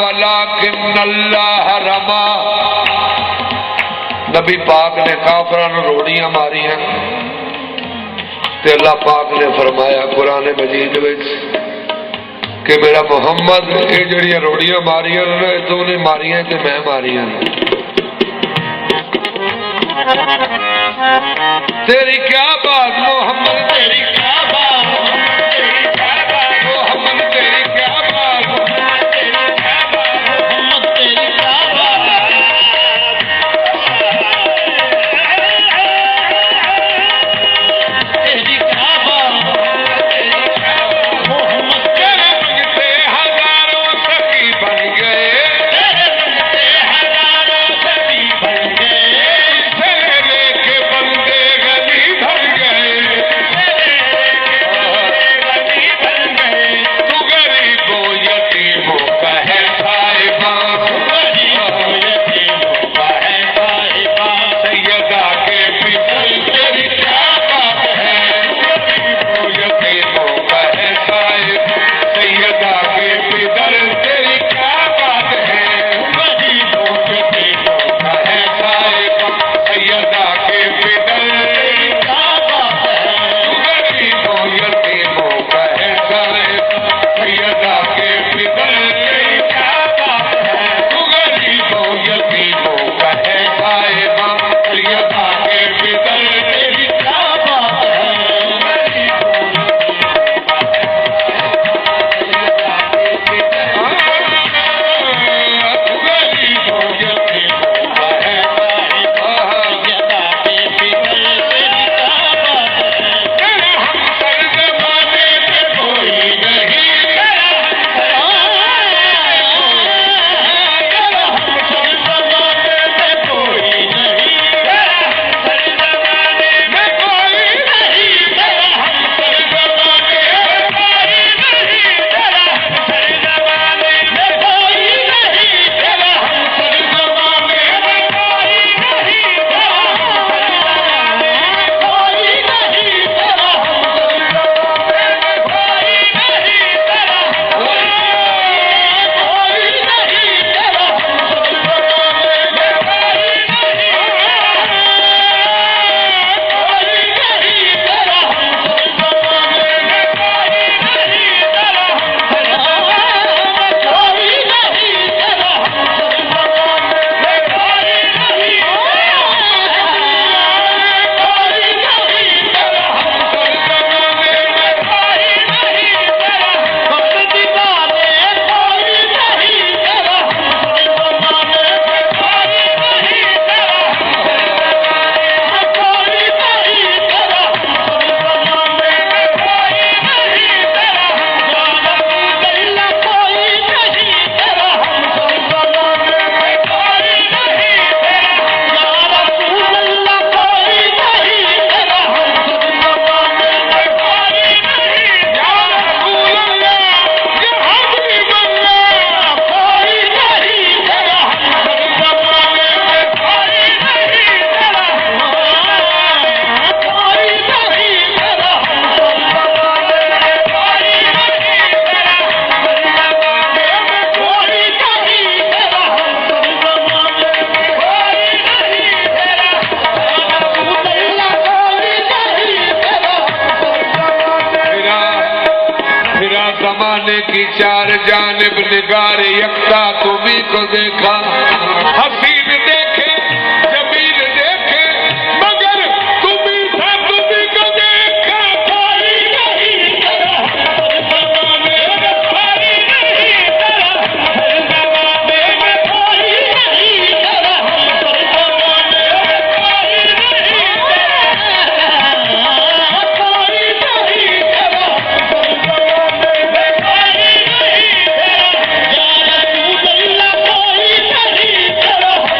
वलाकिन्नल्लाह रमा। नबी पाक ने काफिरां रोड़ियां मारियां ते अल्लाह पाक ने फरमाया कुरान मजीद विच कि मेरा मुहम्मद ये जड़ियां रोड़ियां मारियां ने तू नहीं मारियां ते मैं मारियां। तेरी क्या बात मोहम्मद, तेरी क्या बात, तेरी क्या बात मोहम्मद, तेरी क्या बात, तेरी क्या बात मोहम्मद, तेरी क्या बात, तेरी क्या बात, तेरी क्या बात मोहम्मद। तेरे मंगते हजारों सखी बन गए, तेरे मंगते हजारों सखी बन गए, जमाने की चार जानिब निगार यकता तुम्ही को देखा, हसीन देखे जमीन देखे मगर तुम्ही था तुम्ही को देखा। कोई नहीं तेरा जमाने में, कोई नहीं तेरा जमाने में, कोई नहीं तेरा जमाने में, कोई नहीं तेरा, कोई नहीं तेरा